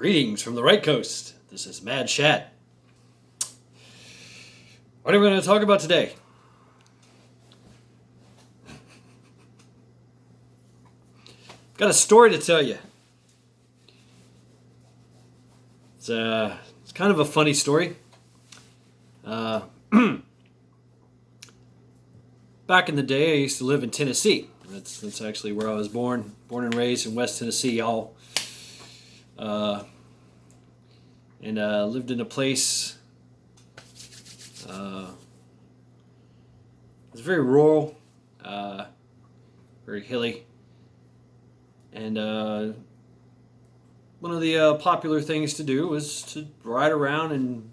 Greetings from the right coast. This is Mad Shad. What are we going to talk about today? Got a story to tell you. It's kind of a funny story. Back in the day, I used to live in Tennessee. That's actually where I was born and raised in West Tennessee, y'all. And lived in a place. It was very rural, very hilly, and one of the popular things to do was to ride around and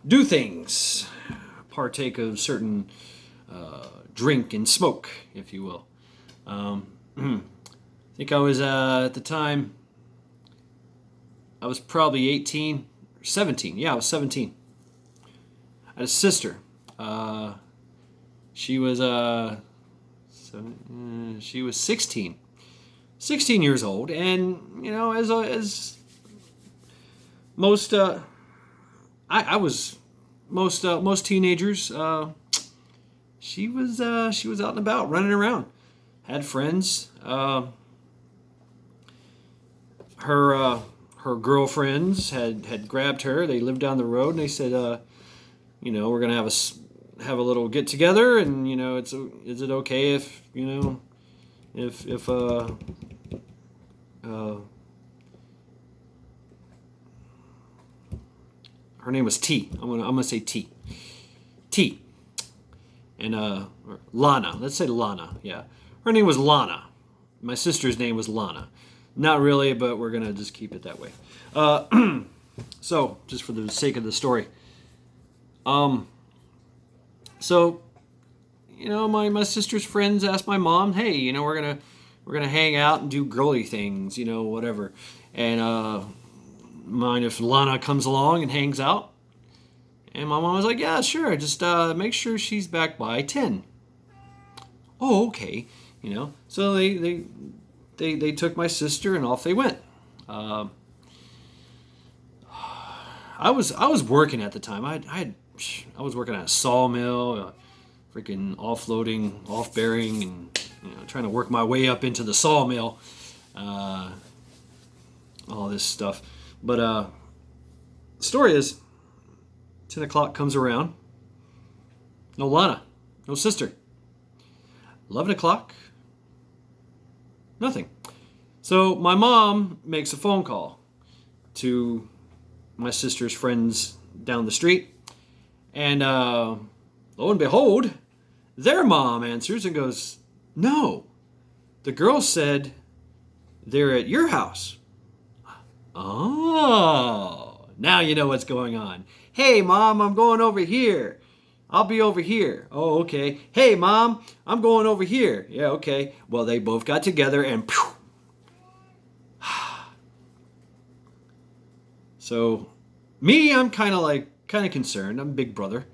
do things, partake of certain drink and smoke, if you will. I think I was at the time. I was probably 18 or 17. Yeah, I was 17. I had a sister. She was 16. 16 years old, and as most I was most teenagers. She was out and about, running around, had friends. Her girlfriends had grabbed her. They lived down the road, and they said, we're gonna have a little get together, and is it okay if her name was T. I'm gonna say T. And or Lana. Let's say Lana. Yeah, her name was Lana. My sister's name was Lana. Not really, but we're gonna just keep it that way. So, just for the sake of the story. So, my sister's friends asked my mom, "Hey, we're gonna hang out and do girly things, whatever. And mind if Lana comes along and hangs out?" And my mom was like, "Yeah, sure. Just make sure she's back by 10." Oh, okay. So they took my sister and off they went. I was working at the time. I was working at a sawmill, freaking offloading, off-bearing, and trying to work my way up into the sawmill. All this stuff. But the story is, 10 o'clock comes around. No Lana, no sister. 11 o'clock. Nothing. So my mom makes a phone call to my sister's friends down the street, and lo and behold, their mom answers and goes, "No, the girls said they're at your house." Oh, now you know what's going on. "Hey, Mom, I'm going over here. I'll be over here." "Oh, okay." "Hey, Mom, I'm going over here." "Yeah, okay." Well, they both got together and phew. So, me, I'm kind of concerned. I'm big brother.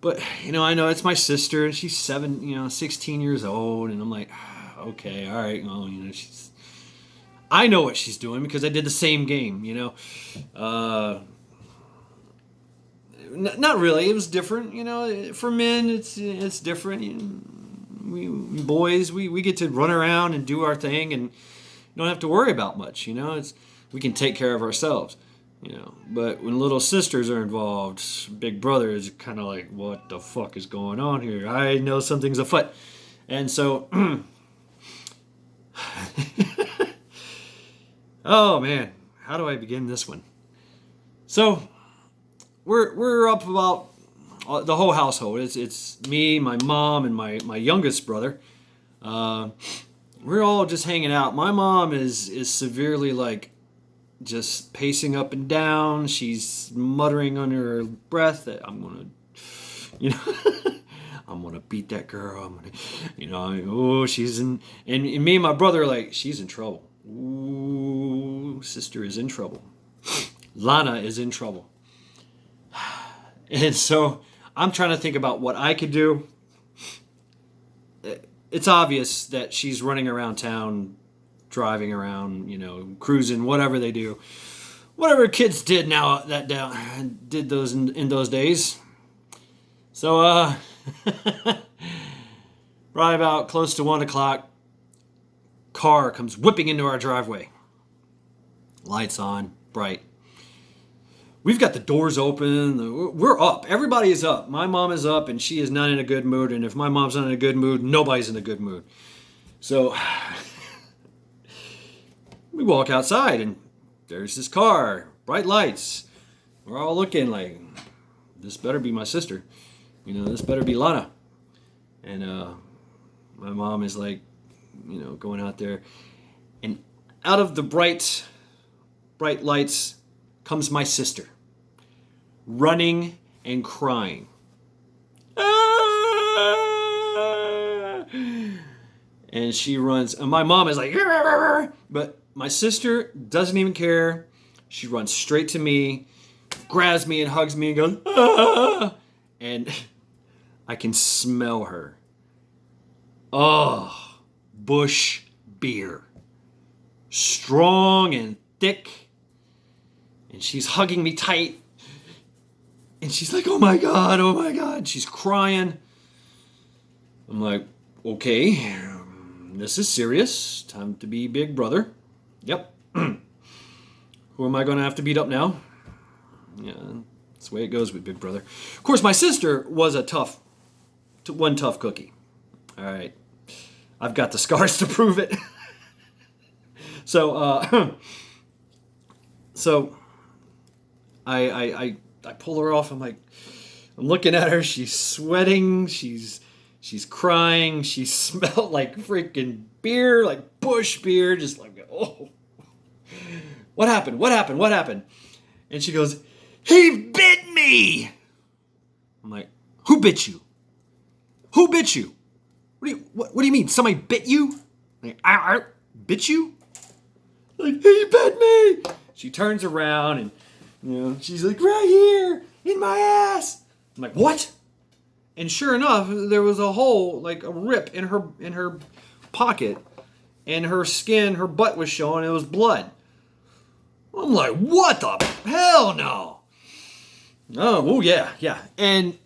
But, I know it's my sister, and she's 16 years old, and I'm like, okay, all right, well, I know what she's doing because I did the same game, Not really. It was different, For men, it's different. We boys, we get to run around and do our thing, and don't have to worry about much. We can take care of ourselves. But when little sisters are involved, big brother is kind of like, what the fuck is going on here? I know something's afoot, and so, oh man, how do I begin this one? So. We're up about the whole household. It's me, my mom, and my youngest brother. We're all just hanging out. My mom is severely just pacing up and down. She's muttering under her breath that I'm gonna, I'm gonna beat that girl. I'm gonna, she's in, and me and my brother she's in trouble. Ooh, sister is in trouble. Lana is in trouble. And so I'm trying to think about what I could do. It's obvious that she's running around town driving around, cruising, whatever they do. Whatever kids did did those in those days. So, probably about close to 1 o'clock, car comes whipping into our driveway. Lights on, bright. We've got the doors open. We're up. Everybody is up. My mom is up, and she is not in a good mood. And if my mom's not in a good mood, nobody's in a good mood. So we walk outside, and there's this car, bright lights. We're all looking like, this better be my sister. This better be Lana. And my mom is like, going out there. And out of the bright lights comes my sister, running and crying. And she runs, and my mom is like, but my sister doesn't even care. She runs straight to me, grabs me and hugs me and goes, ah! And I can smell her. Oh, bush beer. Strong and thick. And she's hugging me tight. And she's like, oh my God. She's crying. I'm like, okay, this is serious. Time to be big brother. Yep. Who am I going to have to beat up now? Yeah, that's the way it goes with big brother. Of course, my sister was one tough cookie. All right. I've got the scars to prove it. So I pull her off. I'm looking at her. She's sweating. She's crying. She smelled like freaking beer, like bush beer. Just like, oh, what happened? And she goes, he bit me. I'm like, who bit you? What do you mean? Somebody bit you? Like, I bit you? Like, he bit me. She turns around and she's like, right here in my ass. I'm like, what? And sure enough, there was a hole, like a rip in her pocket, and her skin, her butt was showing. It was blood. I'm like, what the hell no? Oh, yeah. And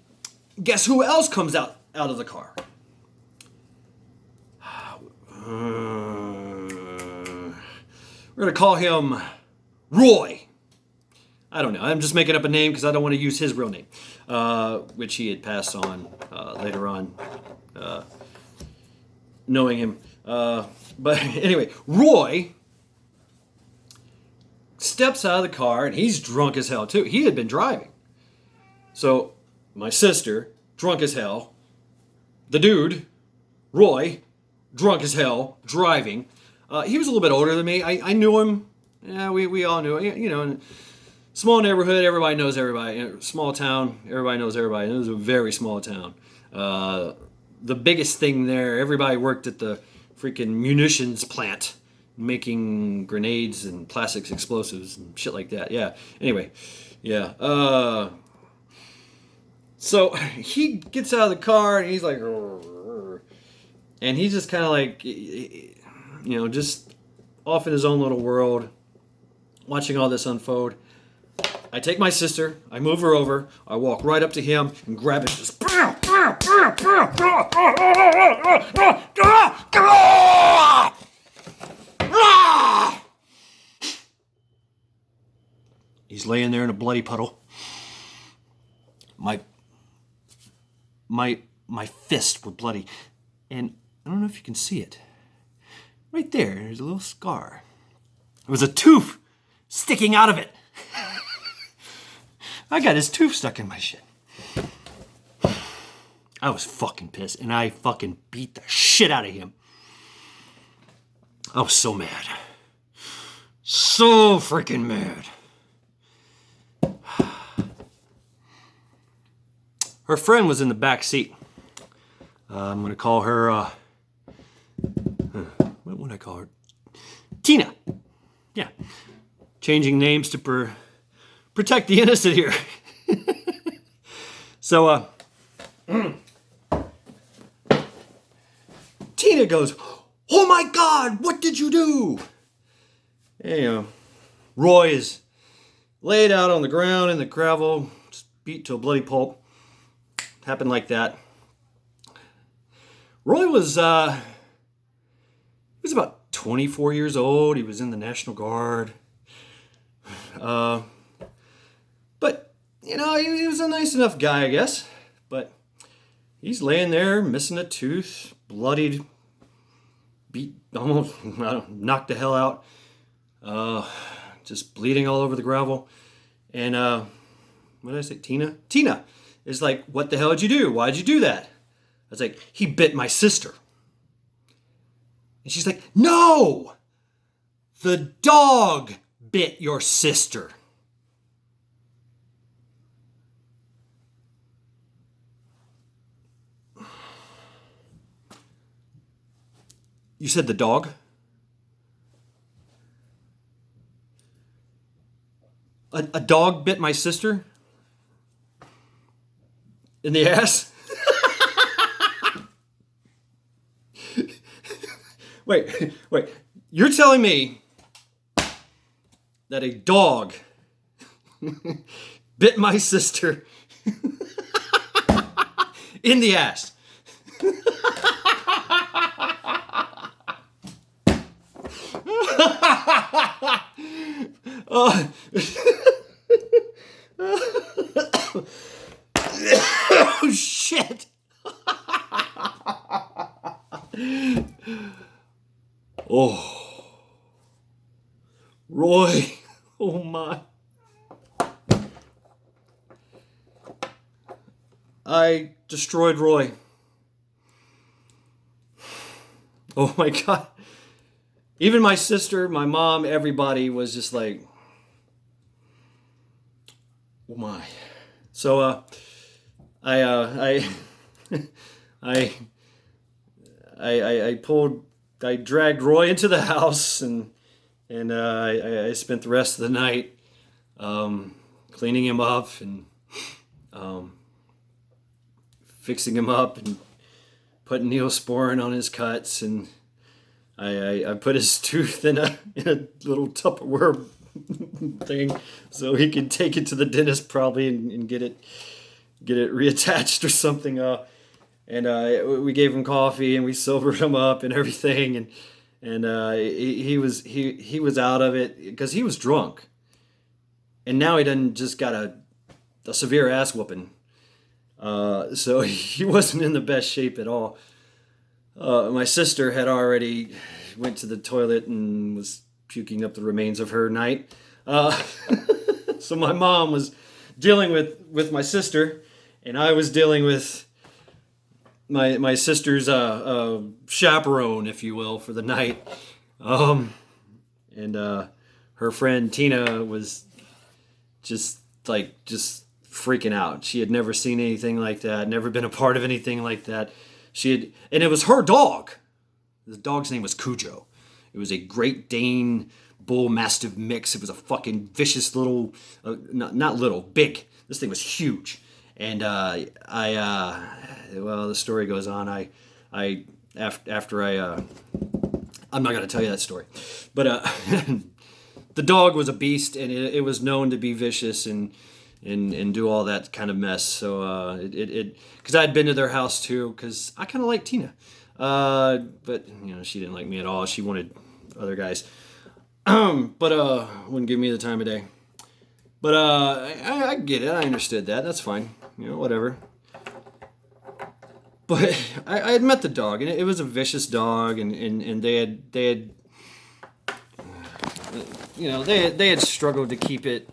guess who else comes out of the car? We're going to call him Roy. I don't know. I'm just making up a name because I don't want to use his real name, which he had passed on later on, knowing him. But anyway, Roy steps out of the car, and he's drunk as hell, too. He had been driving. So my sister, drunk as hell. The dude, Roy, drunk as hell, driving. He was a little bit older than me. I knew him. Yeah, we all knew him. Small neighborhood, everybody knows everybody. Small town, everybody knows everybody. It was a very small town. The biggest thing there, everybody worked at the freaking munitions plant, making grenades and plastics explosives and shit like that. Yeah. Anyway, yeah. So he gets out of the car and he's like, and he's just kind of like, just off in his own little world, watching all this unfold. I take my sister, I move her over, I walk right up to him and grab it. Just he's laying there in a bloody puddle. My fists were bloody, and I don't know if you can see it. Right there's a little scar. There was a tooth sticking out of it. I got his tooth stuck in my shit. I was fucking pissed, and I fucking beat the shit out of him. I was so mad. So freaking mad. Her friend was in the back seat. I'm going to call her, what would I call her? Tina. Yeah. Changing names to protect the innocent here. So, Tina goes, "Oh my God, what did you do?" And, Roy is laid out on the ground in the gravel, just beat to a bloody pulp. Happened like that. Roy was he was about 24 years old. He was in the National Guard. But he was a nice enough guy, I guess. But he's laying there, missing a tooth, bloodied, beat, almost knocked the hell out, just bleeding all over the gravel. And what did I say? Tina is like, "What the hell did you do? Why'd you do that?" I was like, "He bit my sister." And she's like, "No! The dog bit your sister." You said the dog? A dog bit my sister? In the ass? Wait. You're telling me that a dog bit my sister in the ass? Oh. Oh, shit. Oh. Roy. Oh, my. I destroyed Roy. Oh, my God. Even my sister, my mom, everybody was just like, "Oh my!" So I I dragged Roy into the house, and I spent the rest of the night cleaning him up and fixing him up and putting Neosporin on his cuts, and I put his tooth in a little Tupperware thing so he could take it to the dentist probably and get it reattached or something. And we gave him coffee and we sobered him up and everything. And he was out of it because he was drunk. And now he done just got a severe ass whooping. So he wasn't in the best shape at all. My sister had already went to the toilet and was puking up the remains of her night. So my mom was dealing with my sister, and I was dealing with my sister's chaperone, if you will, for the night. And her friend Tina was just freaking out. She had never seen anything like that, never been a part of anything like that. And it was her dog. The dog's name was Cujo. It was a Great Dane Bull Mastiff mix. It was a fucking vicious little, not little, big. This thing was huge. And well, the story goes on. I'm not going to tell you that story, but the dog was a beast, and it was known to be vicious and do all that kind of mess. So because I'd been to their house too, because I kind of like Tina, but she didn't like me at all. She wanted other guys, but wouldn't give me the time of day. But I get it. I understood that. That's fine. Whatever. But I had met the dog, and it was a vicious dog, and they had they had struggled to keep it,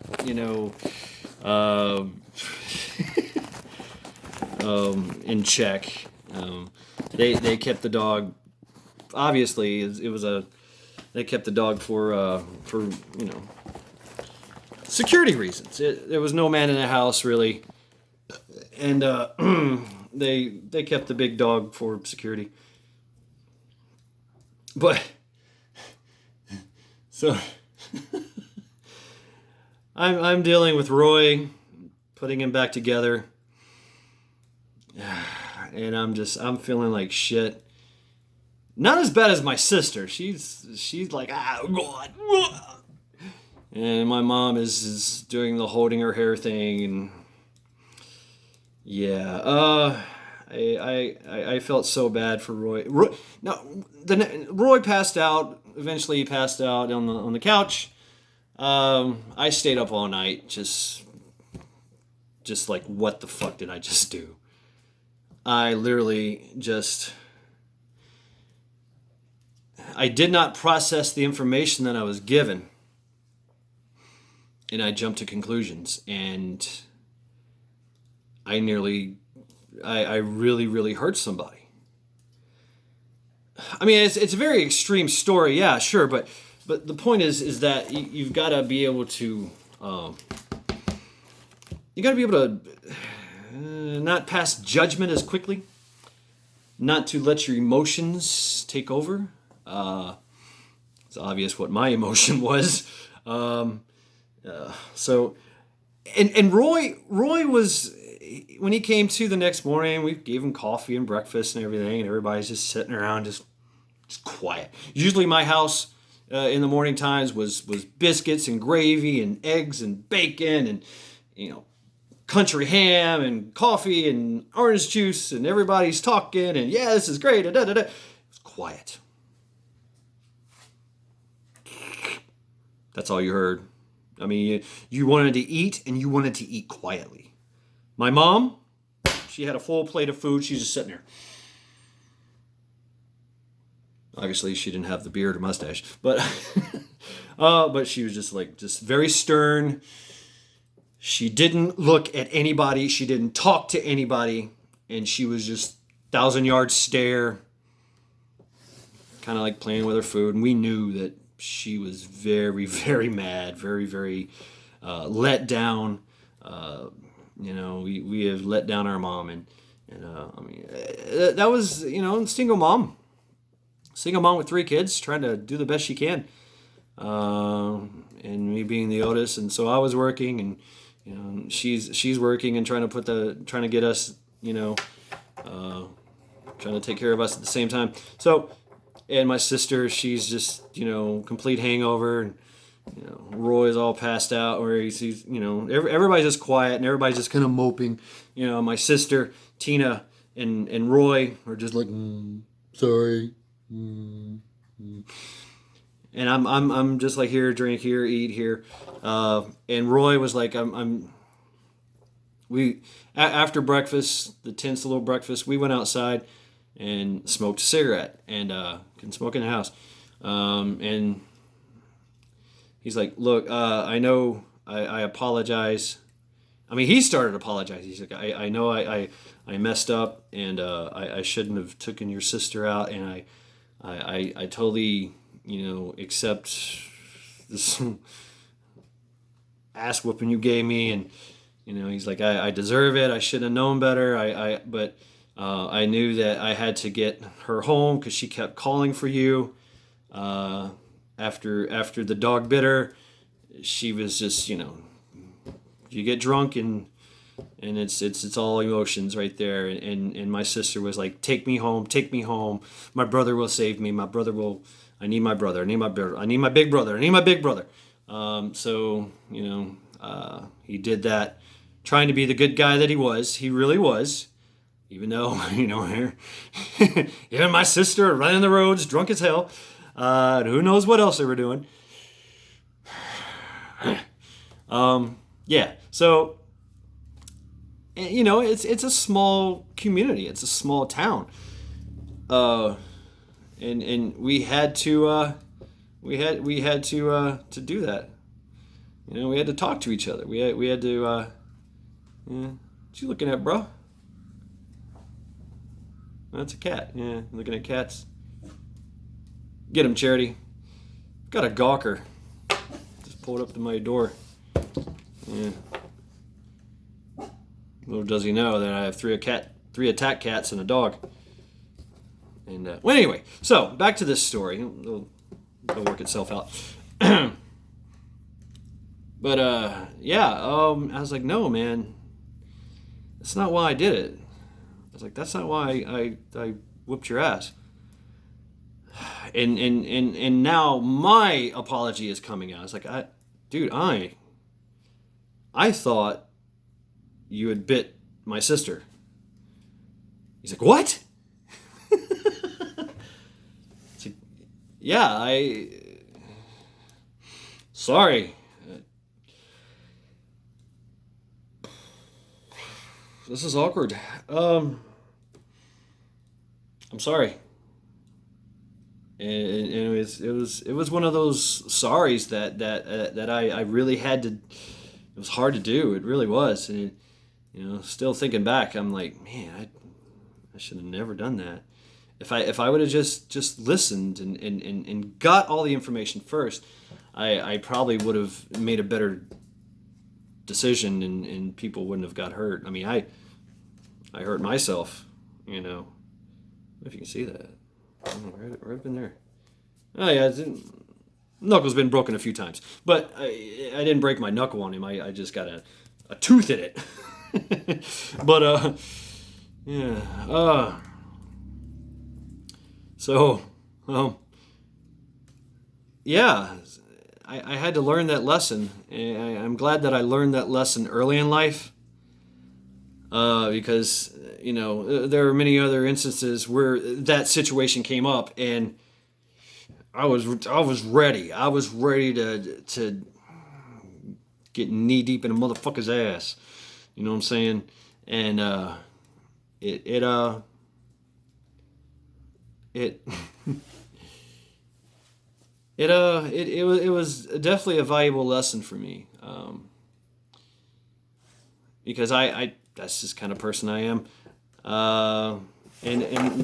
in check. They kept the dog. Obviously, they kept the dog for security reasons. There was no man in the house really, and they kept the big dog for security. But so I'm dealing with Roy, putting him back together, and I'm feeling like shit. Not as bad as my sister. She's like, ah, God. And my mom is doing the holding her hair thing, and yeah, I felt so bad for Roy. Roy passed out. Eventually, he passed out on the couch. I stayed up all night, just like, what the fuck did I just do? I literally just. I did not process the information that I was given, and I jumped to conclusions, and I really, really hurt somebody. I mean, it's a very extreme story, yeah, sure, but the point is that you've got to be able to, not pass judgment as quickly, not to let your emotions take over. It's obvious what my emotion was. So, and Roy was, when he came to the next morning, we gave him coffee and breakfast and everything, and everybody's just sitting around, just quiet. Usually my house in the morning times was biscuits and gravy and eggs and bacon and, country ham and coffee and orange juice, and everybody's talking and, yeah, this is great. It was quiet. That's all you heard. I mean, you wanted to eat, and you wanted to eat quietly. My mom, she had a full plate of food. She's just sitting there. Obviously, she didn't have the beard or mustache, but she was just very stern. She didn't look at anybody. She didn't talk to anybody, and she was just 1,000-yard stare, kind of like playing with her food. And we knew that she was very, very mad, very, very let down. We have let down our mom, and I mean, that was, single mom with 3 kids, trying to do the best she can, and me being the oldest, and so I was working, and she's working and trying to get us, trying to take care of us at the same time. So. And my sister, she's just, complete hangover. And, Roy's all passed out, where he's everybody's just quiet, and everybody's just kind of moping. My sister, Tina, and Roy are just like, sorry. And I'm just like, here, drink here, eat here. And Roy was like, after breakfast, the tense little breakfast, we went outside and smoked a cigarette, and can smoke in the house. And he's like, look, I know I apologize. I mean, he started apologizing. He's like, I know I messed up, and I shouldn't have taken your sister out, and I totally, accept this ass whooping you gave me, and, he's like, I deserve it. I should have known better. But I knew that I had to get her home because she kept calling for you. After the dog bit her, she was just, you get drunk and it's all emotions right there. And my sister was like, take me home. My brother will save me. I need my brother. I need my big brother. So, he did that, trying to be the good guy that he was. He really was. Even though, even my sister running the roads, drunk as hell. Who knows what else they were doing. Yeah, so, it's a small community. It's a small town. And we had to, we had to do that. We had to talk to each other. We had to, what you looking at, bro? That's a cat. Yeah, looking at cats. Get him, Charity. Got a gawker. Just pulled up to my door. Yeah. Little does he know that I have three attack cats and a dog. And well, anyway, so back to this story. It'll work itself out. But I was like, no, man, that's not why I did it. I was like, that's not why I whooped your ass. And now my apology is coming out. It's like, dude, I thought you had bit my sister. He's like, what? It's like, yeah, sorry. This is awkward. I'm sorry. And it was one of those sorries that I really had to. It was hard to do. It really was. And still thinking back, I'm like, man, I should have never done that. If I would have just listened and got all the information first, I probably would have made a better decision, and people wouldn't have got hurt. I mean, I hurt myself, I don't know if you can see that. Right up in there. Oh yeah, knuckle's been broken a few times, but I didn't break my knuckle on him. I just got a tooth in it. But yeah. So, yeah, I had to learn that lesson. I'm glad that I learned that lesson early in life, because there are many other instances where that situation came up, and I was ready. I was ready to get knee deep in a motherfucker's ass. You know what I'm saying? And it it it it was definitely a valuable lesson for me, because I that's just kind of person I am, and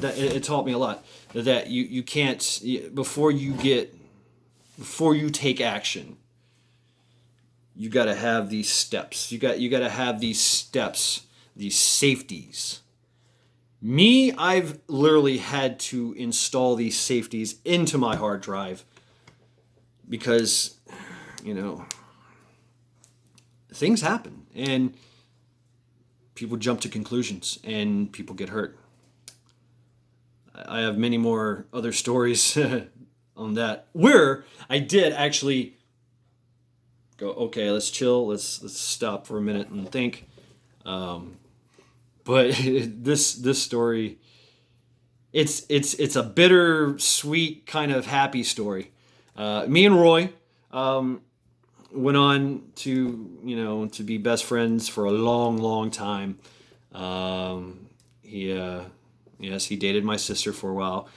it taught me a lot that you can't, before you take action, you got to have these steps. You got to have these steps, these safeties. Me, I've literally had to install these safeties into my hard drive because, things happen and people jump to conclusions and people get hurt. I have many more other stories on that where I did actually go, okay, let's chill, let's stop for a minute and think. But this story, it's a bitter-sweet kind of happy story. Me and Roy went on to be best friends for a long, long time. He dated my sister for a while.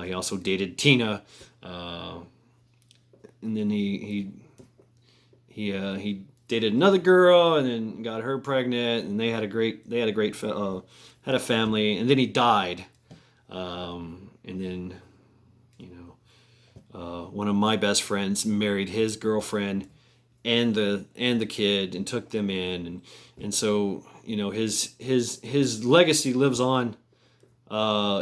He also dated Tina, and then he dated another girl and then got her pregnant, and they had a family, and then he died. And then one of my best friends married his girlfriend and the kid and took them in, and so his legacy lives on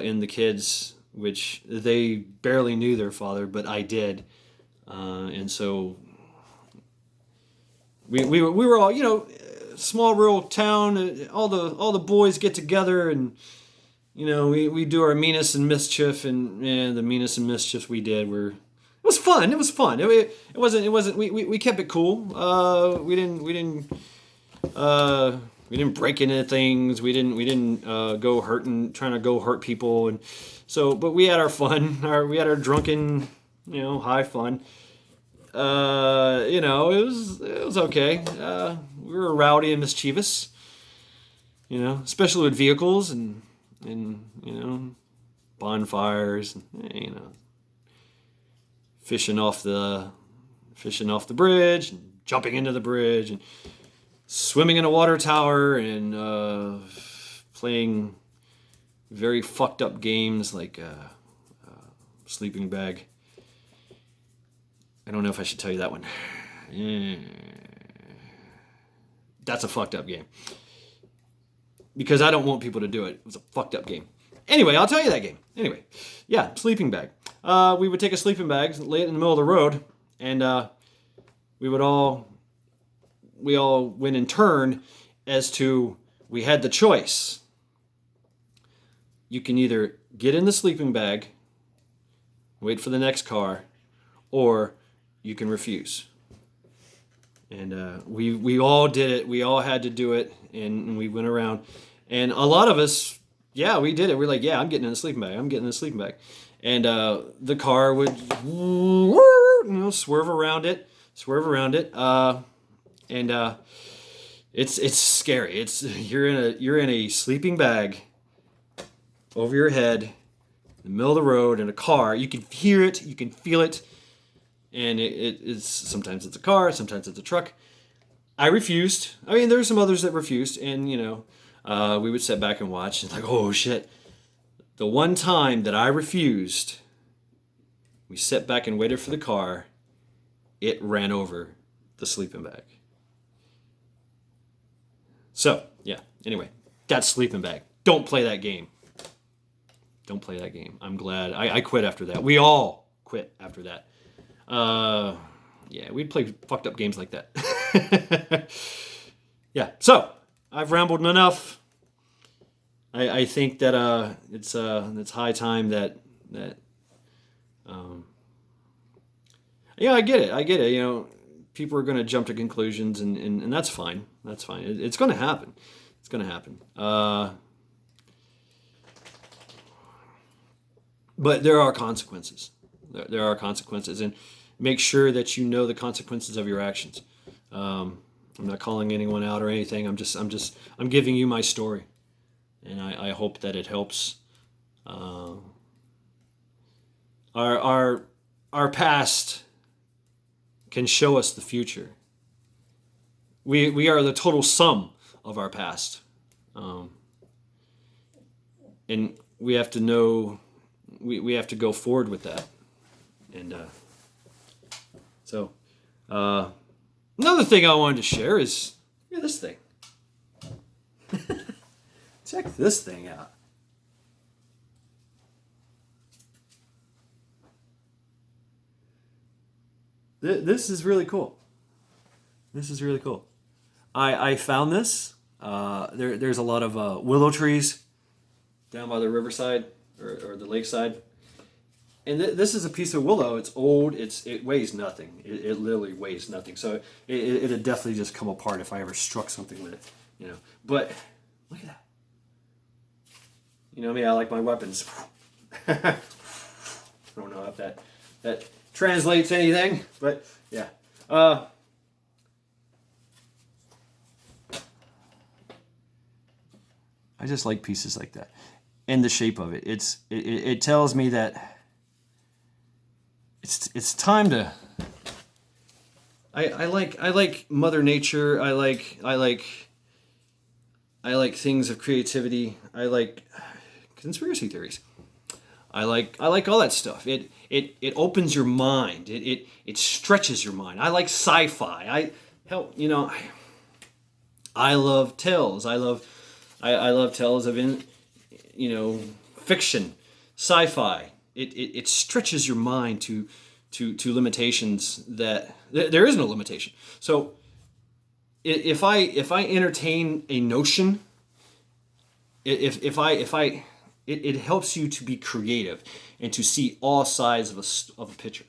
in the kids, which they barely knew their father, but I did, and so we were all, small rural town. All the boys get together, and we do our meanest and mischief, and the meanest and mischief we did were. It was fun. It was fun. It wasn't. We kept it cool. We didn't break into things. We didn't go trying to go hurt people, and so. But we had our fun. We had our drunken, high fun. It was okay. We were rowdy and mischievous. Especially with vehicles and bonfires, and, fishing off the bridge and jumping into the bridge and swimming in a water tower and playing very fucked up games like sleeping bag. I don't know if I should tell you that one. That's a fucked up game. Because I don't want people to do it. It was a fucked up game. Anyway, I'll tell you that game. Anyway, yeah, sleeping bag. We would take a sleeping bag, lay it in the middle of the road, and we all went in turn as to, we had the choice. You can either get in the sleeping bag wait for the next car, or you can refuse. And we all did it. We all had to do it, and we went around. And a lot of us, yeah, we did it. We're like, yeah, I'm getting in the sleeping bag. I'm getting in the sleeping bag. And the car would, swerve around it, and it's scary. You're in a sleeping bag over your head in the middle of the road in a car. You can hear it, you can feel it, and it's sometimes it's a car, sometimes it's a truck. I refused. I mean, there were some others that refused, and we would sit back and watch. And like, oh shit! The one time that I refused, we sat back and waited for the car. It ran over the sleeping bag. So yeah. Anyway, that's sleeping bag. Don't play that game. Don't play that game. I'm glad I quit after that. We all quit after that. Yeah, we'd play fucked up games like that. Yeah, so I've rambled enough. I think that it's high time that yeah, I get it. People are going to jump to conclusions, and that's fine. That's fine. It's going to happen. It's going to happen. But there are consequences. There are consequences, and make sure that you know the consequences of your actions. I'm not calling anyone out or anything. I'm giving you my story, and I hope that it helps. Our past can show us the future. We are the total sum of our past, and we have to know. We have to go forward with that, and so another thing I wanted to share is this thing. Check this thing out. This is really cool. This is really cool. I found this. There's a lot of willow trees down by the riverside or the lakeside. And this is a piece of willow. It's old. It weighs nothing. It literally weighs nothing. So it'd definitely just come apart if I ever struck something with it. But look at that. You know me. I like my weapons. I don't know if that translates anything, but yeah. I just like pieces like that, and the shape of it. It tells me that it's time to. I like Mother Nature. I like things of creativity. I like conspiracy theories. I like all that stuff. It opens your mind. It stretches your mind. I like sci-fi. I love tales. I love tales of fiction, sci-fi. It stretches your mind to limitations that there is no limitation. So if I entertain a notion, it helps you to be creative and to see all sides of a picture.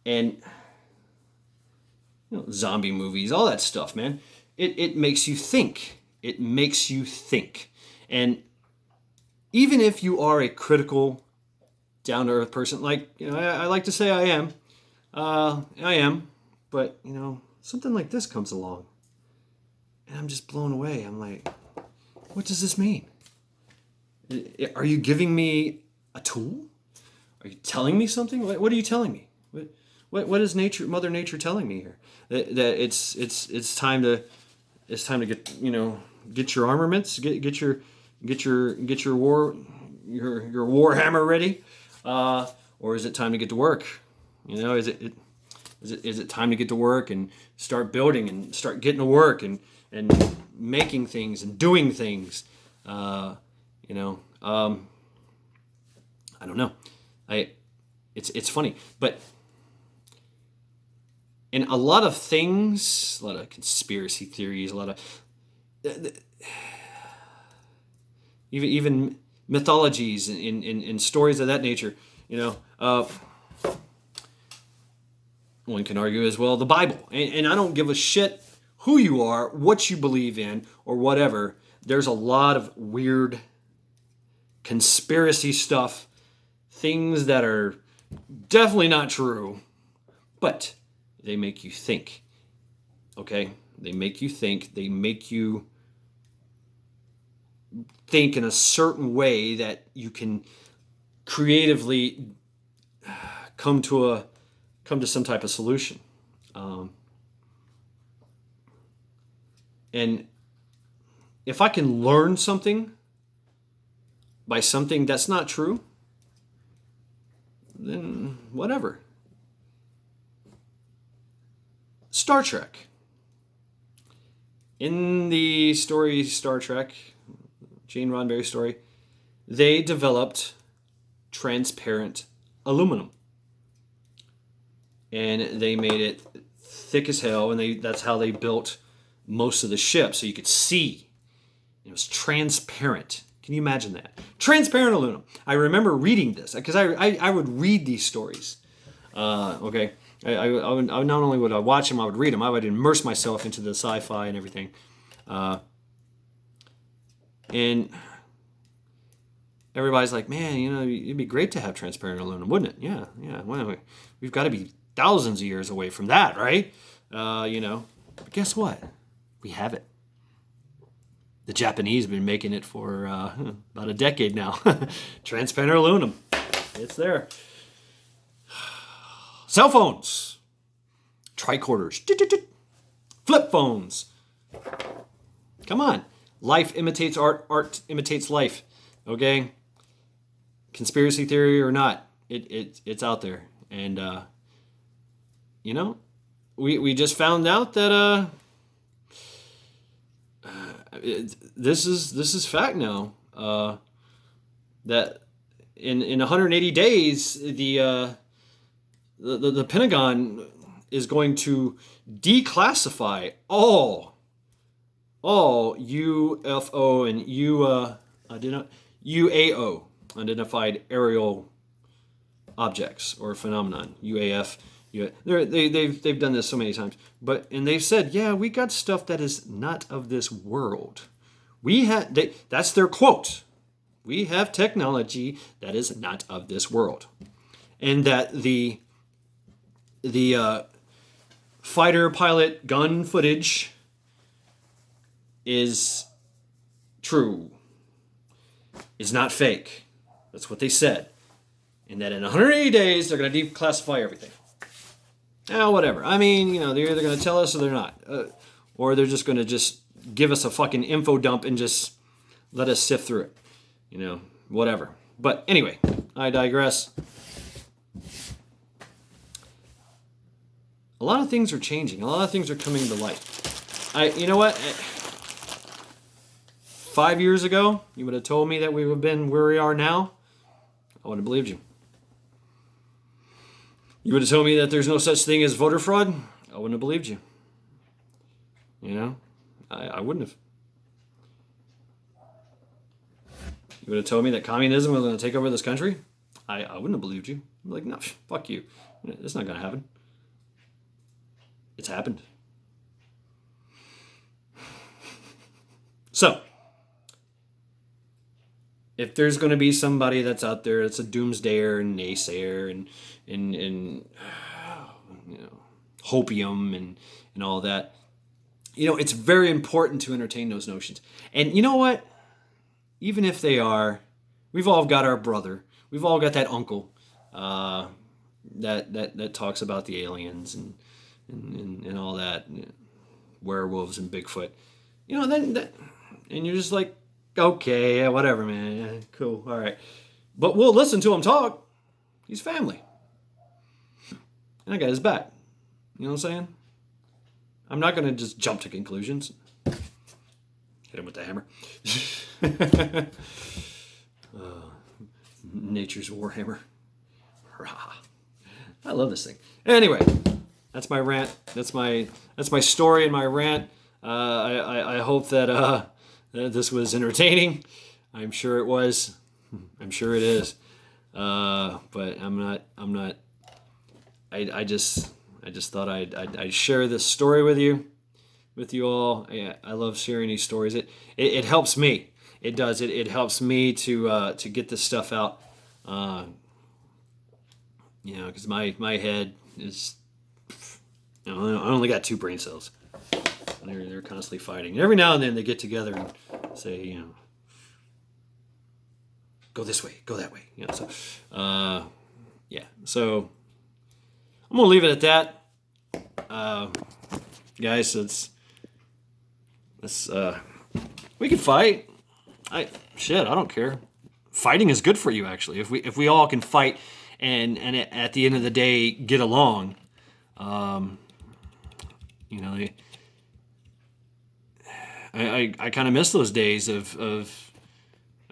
And zombie movies, all that stuff, man. It makes you think. It makes you think. And even if you are a critical, down-to-earth person, like I like to say I am, but something like this comes along, and I'm just blown away. I'm like, what does this mean? Are you giving me a tool? Are you telling me something? What are you telling me? What is Mother Nature telling me here? That it's time to get your armaments, get your war hammer ready, or is it time to get to work? Is it time to get to work and start building and start getting to work and making things and doing things? I don't know. It's funny, but in a lot of things, a lot of conspiracy theories, a lot of even mythologies and stories of that nature, You know, one can argue as well the Bible. And I don't give a shit who you are, what you believe in, or whatever. There's a lot of weird conspiracy stuff, things that are definitely not true, but they make you think. Okay? They make you think. They make you think in a certain way that you can creatively come to some type of solution. And if I can learn something by something that's not true, then whatever. Star Trek. In the story Star Trek, Gene Roddenberry story, they developed transparent aluminum. And they made it thick as hell, and that's how they built most of the ship, so you could see. It was transparent. Can you imagine that? Transparent aluminum. I remember reading this, because I would read these stories. Okay. I would, not only would I watch them, I would read them. I would immerse myself into the sci-fi and everything. And everybody's like, man, it'd be great to have transparent aluminum, wouldn't it? Yeah. Well, we've got to be thousands of years away from that, right? But guess what? We have it. The Japanese have been making it for about a decade now. Transparent aluminum. It's there. Cell phones. Tricorders. Flip phones. Come on. Life imitates art. Art imitates life. Okay? Conspiracy theory or not, it's out there. And, we just found out that this is fact now. That in 180 days, the Pentagon is going to declassify all UFO and UAO, unidentified aerial objects or phenomenon, UAF. They've done this so many times, and they've said, yeah, we got stuff that is not of this world. That's their quote. We have technology that is not of this world, and that the fighter pilot gun footage is true. Is not fake. That's what they said, and that in 180 days they're going to declassify everything. Now, whatever. I mean, they're either going to tell us or they're not. Or they're just going to just give us a fucking info dump and just let us sift through it. Whatever. But anyway, I digress. A lot of things are changing. A lot of things are coming to light. You know what? 5 years ago, you would have told me that we would have been where we are now. I wouldn't have believed you. You would have told me that there's no such thing as voter fraud. I wouldn't have believed you. I wouldn't have. You would have told me that communism was going to take over this country. I wouldn't have believed you. I'm like, no, fuck you. It's not going to happen. It's happened. So, if there's going to be somebody that's out there that's a doomsdayer and naysayer and hopium and all that, it's very important to entertain those notions. And you know what? Even if they are, we've all got our brother. We've all got that uncle that talks about the aliens and all that, werewolves and Bigfoot. And you're just like, okay, yeah, whatever, man. Yeah, cool, all right. But we'll listen to him talk. He's family. And I got his back. You know what I'm saying? I'm not going to just jump to conclusions. Hit him with the hammer. Nature's Warhammer. I love this thing. Anyway, that's my rant. That's my story and my rant. I hope that this was entertaining. I'm sure it was. I'm sure it is. But I'm not. I just thought I'd share this story with you all. I love sharing these stories. It helps me. It does. It helps me to get this stuff out. Because my head is, I only got 2 brain cells. And they're constantly fighting. And every now and then they get together and say, go this way, go that way. So, yeah. So I'm gonna leave it at that, guys. Let's we can fight. I don't care. Fighting is good for you, actually. If we all can fight and at the end of the day get along, I kind of miss those days of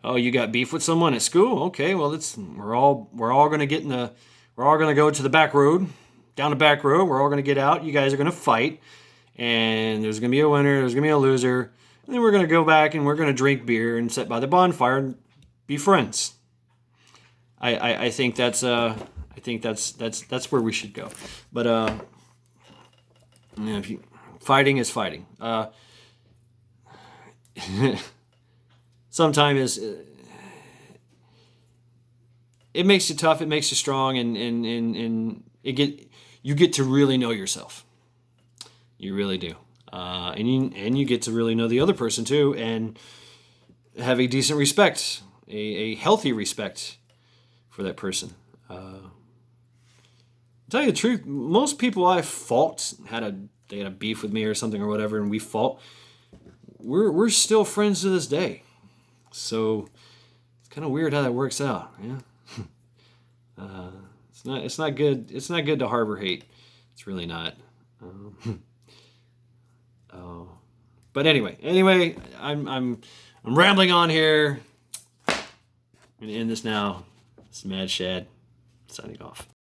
oh, you got beef with someone at school? Okay, well we're all gonna go to the back road, down the back road. We're all gonna get out. You guys are gonna fight, and there's gonna be a winner. There's gonna be a loser, and then we're gonna go back and we're gonna drink beer and sit by the bonfire and be friends. I think that's where we should go. But fighting is fighting. Sometimes it makes you tough, it makes you strong, and you get to really know yourself. You really do, and you get to really know the other person too, and have a decent respect, a healthy respect for that person. To tell you the truth, most people I fought they had a beef with me or something or whatever, and we fought. We're still friends to this day. So it's kind of weird how that works out. Yeah. It's not good. It's not good to harbor hate. It's really not. But anyway, I'm rambling on here. I'm gonna end this now. It's Mad Shad signing off.